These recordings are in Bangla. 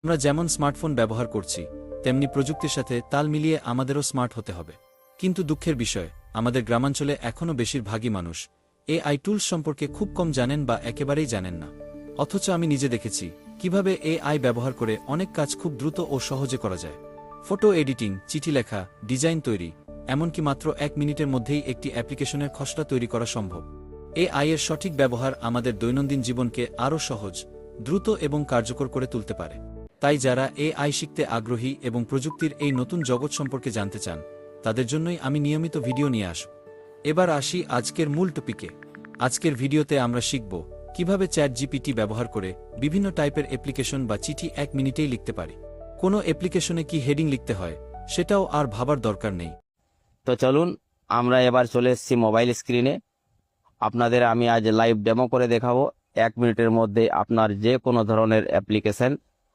আমরা যেমন স্মার্টফোন ব্যবহার করছি তেমনি প্রযুক্তির সাথে তাল মিলিয়ে আমাদেরও স্মার্ট হতে হবে। কিন্তু দুঃখের বিষয়, আমাদের গ্রামাঞ্চলে এখনও বেশিরভাগই মানুষ এআই টুলস সম্পর্কে খুব কম জানেন বা একেবারেই জানেন না। অথচ আমি নিজে দেখেছি কিভাবে এআই ব্যবহার করে অনেক কাজ খুব দ্রুত ও সহজে করা যায়। ফটো এডিটিং, চিঠি লেখা, ডিজাইন তৈরি, এমনকি মাত্র 1 মিনিটের মধ্যেই একটি অ্যাপ্লিকেশনের খসড়া তৈরি করা সম্ভব। এআই এর সঠিক ব্যবহার আমাদের দৈনন্দিন জীবনকে আরও সহজ, দ্রুত এবং কার্যকর করে তুলতে পারে। তাই যারা এআই শিখতে আগ্রহী এবং প্রযুক্তির এই নতুন জগৎ সম্পর্কে জানতে চান, তাদের জন্যই আমি নিয়মিত ভিডিও নিয়ে আসব। এবার আসি আজকের মূল টপিকে। আজকের ভিডিওতে আমরা শিখব কিভাবে চ্যাটজিপিটি ব্যবহার করে বিভিন্ন টাইপের অ্যাপ্লিকেশন বা চিঠি 1 মিনিটেই লিখতে পারি। কোনো অ্যাপ্লিকেশনে কি হেডিং লিখতে হয় সেটাও আর ভাবার দরকার নেই। তো চলুন আমরা এবার চলে এসেছি মোবাইল স্ক্রিনে। আপনাদের আমি আজ লাইভ ডেমো করে দেখাবো। 1 মিনিটের মধ্যে আপনার যে কোনো ধরনের অ্যাপ্লিকেশন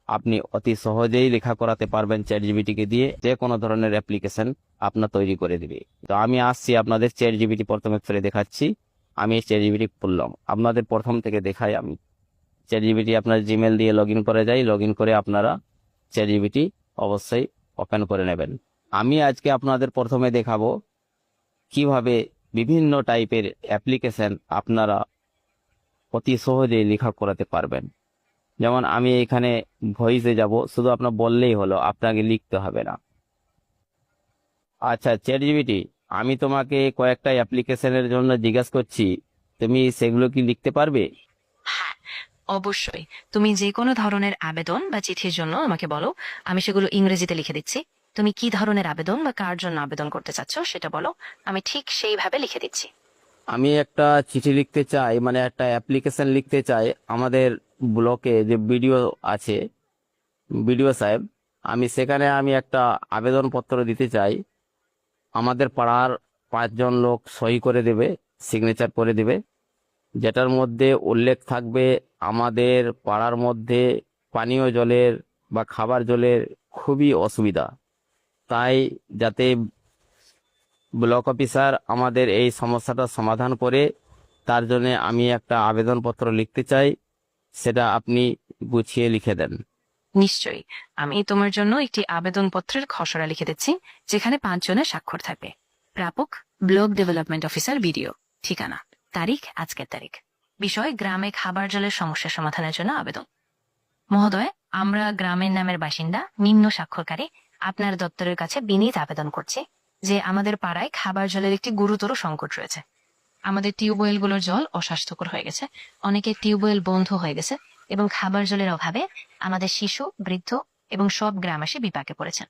আপনি অতি সহজেই লেখা করাতে পারবেন। চ্যাটজিপিটিকে দিয়ে যে কোনো ধরনের অ্যাপ্লিকেশন আপনার তৈরি করে দিবে। তো আমি আসছি আপনাদের চ্যাটজিপিটি প্রথমে করে দেখাচ্ছি। আমি চ্যাটজিপিটি খুললাম, আপনাদের প্রথম থেকে দেখাই। আমি চ্যাটজিপিটি আপনার জিমেল দিয়ে লগ ইন করে যাই। লগ ইন করে আপনারা চ্যাটজিপিটি অবশ্যই ওপেন করে নেবেন। আমি আজকে আপনাদের প্রথমে দেখাবো কিভাবে বিভিন্ন টাইপের অ্যাপ্লিকেশন আপনারা অতি সহজেই লেখা করাতে পারবেন। যেমন আমি এখানে ভয়েসে যাব, শুধু আপনার বললেই হলো, আপনাকে লিখতে হবে না। আচ্ছা চ্যাটজিপিটি, আমি তোমাকে কয়েকটা অ্যাপ্লিকেশনের জন্য জিজ্ঞাসা করছি, তুমি সেগুলো কি লিখতে পারবে? হ্যাঁ, অবশ্যই। তুমি যে কোনো ধরনের আবেদন বা চিঠির জন্য আমাকে বলো, আমি সেগুলো ইংরেজিতে লিখে দিচ্ছি। তুমি কি ধরনের আবেদন বা কার জন্য আবেদন করতে চাচ্ছ সেটা বলো, আমি ঠিক সেইভাবে লিখে দিচ্ছি। আমি একটা চিঠি লিখতে চাই, মানে একটা অ্যাপ্লিকেশন লিখতে চাই। আমাদের ব্লকে যে বিডিও আছে, বিডিও সাহেব, আমি একটা আবেদনপত্র দিতে চাই। আমাদের পাড়ার 5 জন লোক সই করে দেবে, সিগনেচার করে দেবে, যেটার মধ্যে উল্লেখ থাকবে আমাদের পাড়ার মধ্যে পানীয় জলের বা খাবার জলের খুবই অসুবিধা। তাই যাতে ব্লক অফিসার আমাদের এই সমস্যাটা সমাধান করে, তার জন্য আমি একটা আবেদনপত্র লিখতে চাই। সেটা আপনি গুছিয়ে লিখে দেন। নিশ্চয়ই, আমি তোমার জন্য একটি আবেদনপত্রের খসড়া লিখে দিচ্ছি, যেখানে 5 জনের স্বাক্ষর থাকবে। প্রাপক ব্লক ডেভেলপমেন্ট অফিসার বিডিও। ঠিকানা, তারিখ আজকের তারিখ। বিষয় গ্রামে খাবার জলের সমস্যা সমাধানের জন্য আবেদন। মহোদয়, আমরা গ্রামের নামের বাসিন্দা নিম্ন স্বাক্ষরকারী আপনার দপ্তরের কাছে বিনীত আবেদন করছি যে আমাদের পাড়ায় খাবার জলের একটি গুরুতর সংকট রয়েছে। আমাদের টিউবওয়েলগুলোর জল অস্বাস্থ্যকর হয়ে গেছে, অনেকের টিউবওয়েল বন্ধ হয়ে গেছে এবং খাবার জলের অভাবে আমাদের শিশু, বৃদ্ধ এবং সব গ্রামবাসী বিপাকে পড়েছেন।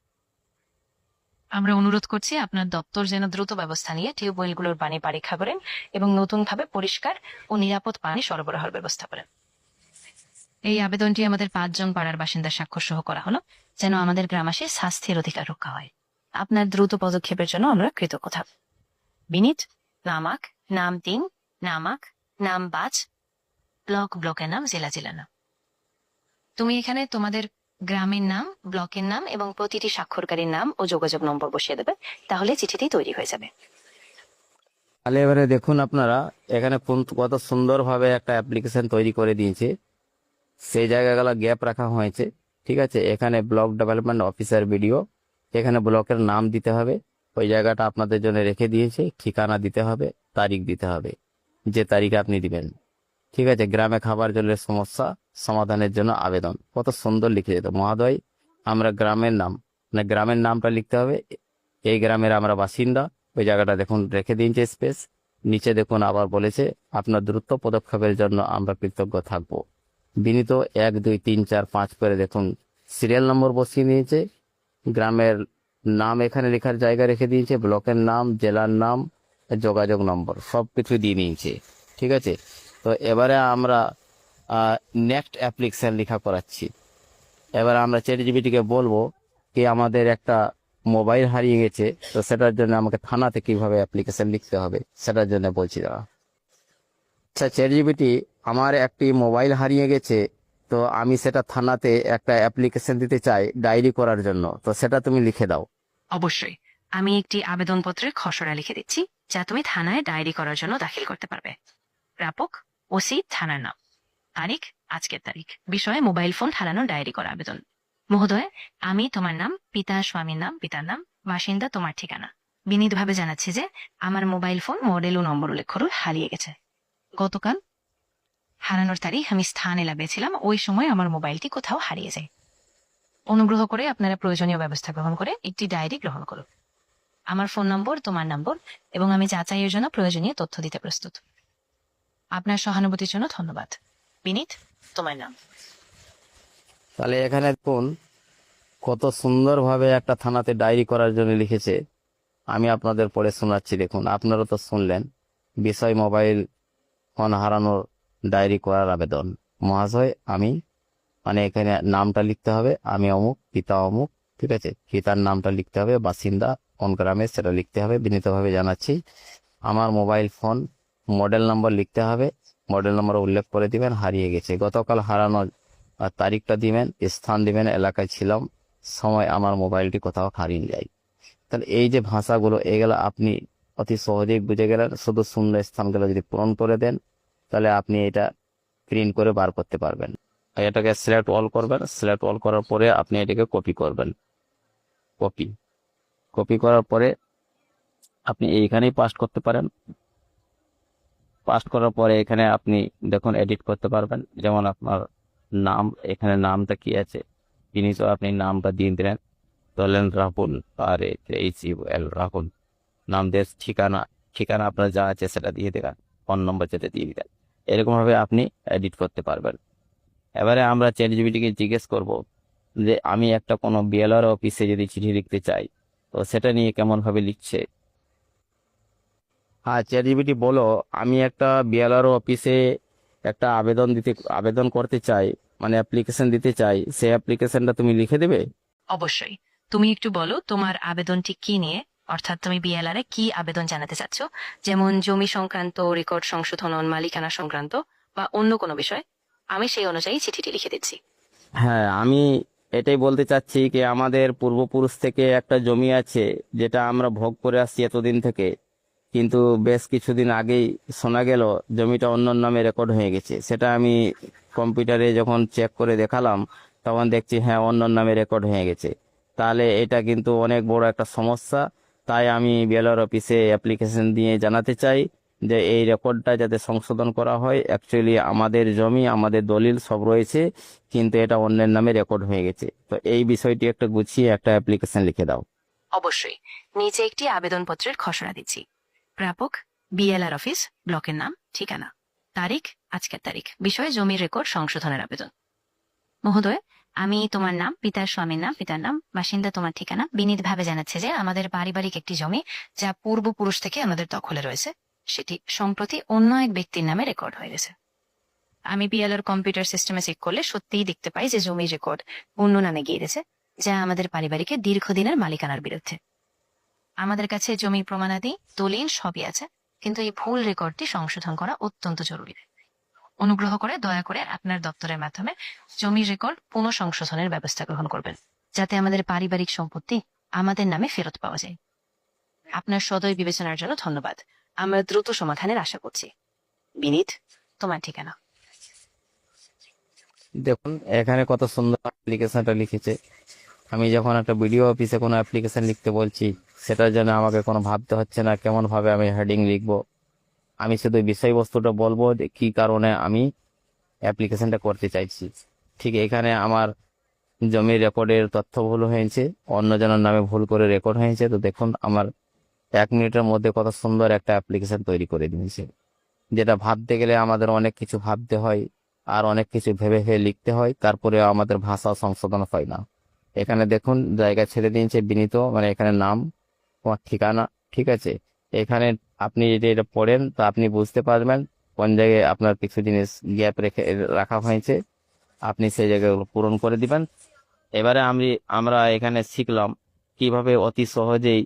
আমরা অনুরোধ করছি আপনার দপ্তর যেন দ্রুত ব্যবস্থা নিয়ে টিউবওয়েলগুলোর পানি পরীক্ষা করেন এবং নতুনভাবে পরিষ্কার ও নিরাপদ পানি সরবরাহের ব্যবস্থা করেন। এই আবেদনটি আমাদের 5 জন পাড়ার বাসিন্দার স্বাক্ষর সহ করা হলো, যেন আমাদের গ্রামবাসীর স্বাস্থ্যের অধিকার রক্ষা হয়। আপনার দ্রুত পদক্ষেপের জন্য আমরা কৃতজ্ঞ থাকব। বিনীত, নামাক, নাম 3, নামাক, নাম 5, ব্লকের নাম, জেলার নাম। তুমি এখানে তোমাদের গ্রামের নাম, ব্লকের নাম এবং প্রতিটি স্বাক্ষরকারীর নাম ও যোগাযোগ নম্বর বসিয়ে দেবে, তাহলে চিঠিটি তৈরি হয়ে যাবে। তাহলে এবারে দেখুন আপনারা এখানে কত সুন্দরভাবে একটা অ্যাপ্লিকেশন তৈরি করে দিয়েছে। সেই জায়গাগুলো গ্যাপ রাখা হয়েছে, ঠিক আছে। এখানে ব্লক ডেভেলপমেন্ট অফিসার বিডিও, এখানে ব্লকের নাম দিতে হবে, ওই জায়গাটা আপনাদের জন্য রেখে দিয়েছে। ঠিকানা দিতে হবে, তারিখ দিতে হবে, যে তারিখে আপনি দিবেন, ঠিক আছে। গ্রামে খাবার জলের সমস্যা সমাধানের জন্য আবেদন, কত সুন্দর লিখে যেত। মহোদয়, আমরা গ্রামের নাম, মানে গ্রামের নামটা লিখতে হবে, এই গ্রামের আমরা বাসিন্দা, ওই জায়গাটা দেখুন রেখে দিয়েছে স্পেস। নিচে দেখুন আবার বলেছে আপনার দ্রুত পদক্ষেপের জন্য আমরা কৃতজ্ঞ থাকবো। বিনীত 1 2 3 4 5 করে দেখুন সিরিয়াল নম্বর বসিয়ে নিয়েছে। গ্রামের নাম এখানে লেখার জায়গা রেখে দিয়েছে, ব্লকের নাম, জেলার নাম, যোগাযোগ নম্বর সবকিছু দিয়ে নিয়েছে, ঠিক আছে। তো এবারে আমরা নেক্সট অ্যাপ্লিকেশন লেখা করাচ্ছি। এবার আমরা চ্যাটজিপিটিকে বলবো কি আমাদের একটা মোবাইল হারিয়ে গেছে, তো সেটার জন্য আমাকে থানাতে কিভাবে অ্যাপ্লিকেশন লিখতে হবে সেটার জন্য বলছি দাঁড়া। আচ্ছা চ্যাটজিপিটি, আমার একটি মোবাইল হারিয়ে গেছে, তো আমি সেটা থানাতে একটা অ্যাপ্লিকেশন দিতে চাই ডায়েরি করার জন্য, তো সেটা তুমি লিখে দাও। অবশ্যই, আমি একটি আবেদনপত্রের খসড়া লিখে দিচ্ছি, যা তুমি থানায় ডায়েরি করার জন্য দাখিল করতে পারবে। প্রাপক ওসি, থানার নাম, তারিখ আজকের তারিখ। বিষয়ে মোবাইল ফোন হারানো ডায়েরি করা আবেদন। মহোদয়, আমি তোমার নাম, পিতা স্বামীর নাম, পিতার নাম, বাসিন্দা তোমার ঠিকানা বিনীতভাবে জানাচ্ছি যে আমার মোবাইল ফোন মডেল ও নম্বর উল্লেখ করুন হারিয়ে গেছে। গতকাল হারানোর তারিখ আমি স্থান এলাবেছিলাম, ওই সময় আমার মোবাইলটি কোথাও হারিয়ে যায়। অনুগ্রহ করে আপনারা প্রয়োজনীয় ব্যবস্থা গ্রহণ করে একটি ডায়েরি গ্রহণ করুন। আমার ফোন নম্বর তোমার নম্বর এবং আমি যাচাইয়ের জন্য প্রয়োজনীয় তথ্য দিতে প্রস্তুত। আপনার সহানুভূতির জন্য ধন্যবাদ। বিনীত, তোমার নাম। তাহলে এখানে দেখুন কত সুন্দরভাবে একটা থানাতে ডায়েরি করার জন্য লিখেছে। আমি আপনাদের পড়ে শোনাচ্ছি, দেখুন আপনারা তো শুনলেন। বিষয় মোবাইল ফোন হারানোর ডায়েরি করার আবেদন। মহাশয়, আমি এখানে নামটা লিখতে হবে, আমি অমুক, পিতা অমুক, ঠিক আছে, পিতার নামটা লিখতে হবে, বাসিন্দা কোন গ্রামে সেটা লিখতে হবে। বিনীতভাবে জানাচ্ছি আমার মোবাইল ফোন মডেল নম্বর লিখতে হবে, মডেল নম্বর উল্লেখ করে দিবেন, হারিয়ে গেছে। গতকাল হারানোর তারিখটা দিবেন, স্থান দিবেন, এলাকায় ছিলাম, সময় আমার মোবাইলটি কোথাও হারিয়ে যায়। তাহলে এই যে ভাষাগুলো, এগুলো আপনি অতি সহজেই বুঝে গেলেন। শুধু শূন্য স্থানগুলো যদি পূরণ করে দেন তাহলে আপনি এটা প্রিন্ট করে বার করতে পারবেন। এটাকে সিলেক্ট অল করবেন, সিলেক্ট অল করার পরে আপনি এটাকে কপি করবেন। কপি করার পরে আপনি এইখানেই পাস্ট করতে পারেন। পাস্ট করার পরে এখানে আপনি দেখুন এডিট করতে পারবেন। যেমন আপনার নাম, এখানে নামটা কি আছে, জিনিস আপনি নামটা দিয়ে দিলেন, ধরলেন রাহুল, RAHUL, রাহুল নাম, দেশ, ঠিকানা আপনার যা আছে সেটা দিয়ে দেবেন, ফোন নম্বর যেটা দিয়ে দিলেন। এরকম ভাবে আপনি এডিট করতে পারবেন। এবারে আমরা চ্যাটজিপিটিকে জিজ্ঞেস করব যে আমি একটা কোনো বিএলআর অফিসে যদি চিঠি লিখতে চাই তো সেটা নিয়ে কেমন ভাবে লিখছে। হ্যাঁ চ্যাটজিপিটি, বলো আমি একটা বিএলআর অফিসে একটা আবেদন করতে চাই, অ্যাপ্লিকেশন দিতে চাই, সেই অ্যাপ্লিকেশনটা তুমি লিখে দেবে। অবশ্যই। তুমি একটু বলো তোমার আবেদনটি কি নিয়ে, অর্থাৎ তুমি বিএলআর এ কি আবেদন জানাতে চাচ্ছ, যেমন জমি সংক্রান্ত, রেকর্ড সংশোধন, মালিকানা সংক্রান্ত বা অন্য কোনো বিষয়। আমি সেই অনুযায়ী চিঠিটি লিখে দিচ্ছি। হ্যাঁ, আমি এটাই বলতে চাচ্ছি কি আমাদের পূর্বপুরুষ থেকে একটা জমি আছে যেটা আমরা ভোগ করে আসছি এতদিন থেকে, কিন্তু বেশ কিছুদিন আগেই শোনা গেল জমিটা অন্য নামে রেকর্ড হয়ে গেছে। সেটা আমি কম্পিউটারে যখন চেক করে দেখালাম তখন দেখছি হ্যাঁ অন্য নামে রেকর্ড হয়ে গেছে। তাহলে এটা কিন্তু অনেক বড় একটা সমস্যা। তাই আমি বিএলআর অফিসে অ্যাপ্লিকেশন দিয়ে জানাতে চাই যে এই রেকর্ডটা যাতে সংশোধন করা হয়। অ্যাকচুয়ালি আমাদের জমি, আমাদের দলিল সব রয়েছে, কিন্তু এটা অন্যের নামে রেকর্ড হয়ে গেছে। তো এই বিষয়টি একটা গুছিয়ে একটা অ্যাপ্লিকেশন লিখে দাও। অবশ্যই। নিচে একটি আবেদনপত্রের খসড়া দিচ্ছি। প্রাপক বিএলআর অফিস, ব্লকের নাম, ঠিকানা, তারিখ আজকের তারিখ, বিষয় জমির রেকর্ড সংশোধনের আবেদন। মহোদয়, আমি তোমার নাম, পিতার স্বামীর নাম, পিতার নাম, বাসিন্দা তোমার ঠিকানা বিনীতভাবে জানাচ্ছে যে আমাদের পারিবারিক একটি জমি যা পূর্বপুরুষ থেকে আমাদের দখলে রয়েছে সেটি সম্প্রতি অন্য এক ব্যক্তির নামে রেকর্ড হয়ে গেছে। আমি বিএলআর কম্পিউটার সিস্টেমে চেক করলে সত্যিই দেখতে পাই যে জমির রেকর্ড অন্য নামে গিয়ে গেছে, যা আমাদের পারিবারিকের দীর্ঘদিনের মালিকানার বিরুদ্ধে। আমাদের কাছে জমির প্রমাণাদি, দলিল সবই আছে, কিন্তু এই ভুল রেকর্ডটি সংশোধন করা অত্যন্ত জরুরি। অনুগ্রহ করে দয়া করে আপনার দপ্তরের মাধ্যমে জমির রেকর্ড পুনঃসংশোধনের ব্যবস্থা গ্রহণ করবেন, যাতে আমাদের পারিবারিক সম্পত্তি আমাদের নামে ফেরত পাওয়া যায়। আপনার সদয় বিবেচনার জন্য ধন্যবাদ। আমরা দ্রুত সমাধানের আশা করছি। বিনীত, তোমার ঠিকানা। দেখুন এখানে কত সুন্দর অ্যাপ্লিকেশনটা লিখেছে। আমি যখন একটা ভিডিও অফিসে কোনো অ্যাপ্লিকেশন লিখতে বলছি সেটার জন্য আমাকে কোনো ভাবতে হচ্ছে না কেমন ভাবে আমি হেডিং লিখবো। আমি শুধু বিষয়বস্তুটা বলবো যে কি কারণে আমি অ্যাপ্লিকেশনটা করতে চাইছি। ঠিক এখানে আমার জমির রেকর্ডের তথ্য ভুল হয়েছে, অন্যজনের নামে ভুল করে রেকর্ড হয়েছে। তো দেখুন আমার 1 মিনিটের মধ্যে কত সুন্দর একটা অ্যাপ্লিকেশন তৈরি করে দিয়েছে। যেটা ভাবতে গেলে আমাদের অনেক কিছু ভাবতে হয় আর অনেক কিছু ভেবে ভেবে লিখতে হয়, তারপরে আমাদের ভাষা সংশোধন হয় না। এখানে দেখুন জায়গা ছেড়ে দিয়েছে বিনীত, এখানে নাম, তোমার ঠিকানা, ঠিক আছে। এখানে আপনি যদি এটা পড়েন তো আপনি বুঝতে পারবেন কোন জায়গায় আপনার কিছু জিনিস গ্যাপ রাখা হয়েছে, আপনি সেই জায়গাগুলো পূরণ করে দিবেন। এবারে আমরা এখানে শিখলাম কিভাবে অতি সহজেই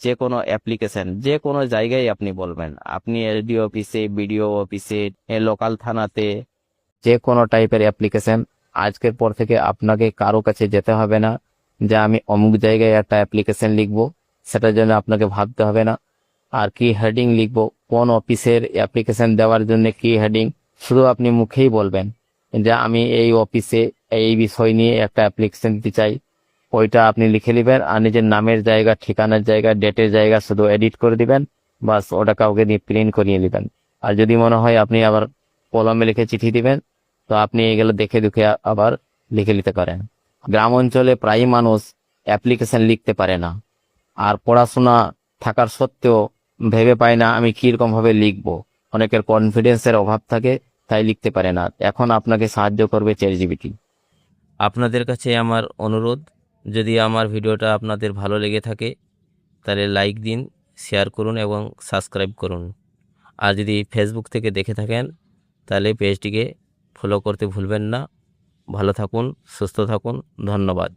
যে কোনো অ্যাপ্লিকেশন যে কোনো জায়গায় আপনি বলবেন, আপনি এলডিও অফিসে, বিডিও অফিসে, লোকাল থানাতে, যে কোনো টাইপের অ্যাপ্লিকেশন আজকের পর থেকে আপনাকে কারো কাছে যেতে হবে না যে আমি অমুক জায়গায় একটা অ্যাপ্লিকেশন লিখবো, সেটার জন্য আপনাকে ভাবতে হবে না। আর কি হেডিং লিখবো, কোন অফিসের অ্যাপ্লিকেশন দেওয়ার জন্য কি হেডিং, শুধু আপনি মুখেই বলবেন যে আমি এই অফিসে এই বিষয় নিয়ে একটা অ্যাপ্লিকেশন দিতে চাই, ওইটা আপনি লিখে নেবেন আর নিজের নামের জায়গা, ঠিকানার জায়গা, ডেটের জায়গা শুধু এডিট করে দিবেন, বাস ওটা কাউকে দিয়ে প্রিন্ট করিয়ে নেবেন। আর যদি মনে হয় আপনি আবার কলমে লিখে চিঠি দিবেন, তো আপনি এগুলো দেখে দেখে আবার লিখে নিতে পারেন। গ্রাম অঞ্চলে প্রায় মানুষ অ্যাপ্লিকেশন লিখতে পারে না, আর পড়াশোনা থাকার সত্ত্বেও ভেবে পায় না আমি কিরকম ভাবে লিখবো। অনেকের কনফিডেন্সের অভাব থাকে, তাই লিখতে পারে না। এখন আপনাকে সাহায্য করবে চ্যাটজিপিটি। আপনাদের কাছে আমার অনুরোধ, যদি আমার ভিডিওটা আপনাদের ভালো লেগে থাকে তাহলে লাইক দিন, শেয়ার করুন এবং সাবস্ক্রাইব করুন। আর যদি ফেসবুক থেকে দেখে থাকেন তাহলে পেজটিকে ফলো করতে ভুলবেন না। ভালো থাকুন, সুস্থ থাকুন, ধন্যবাদ।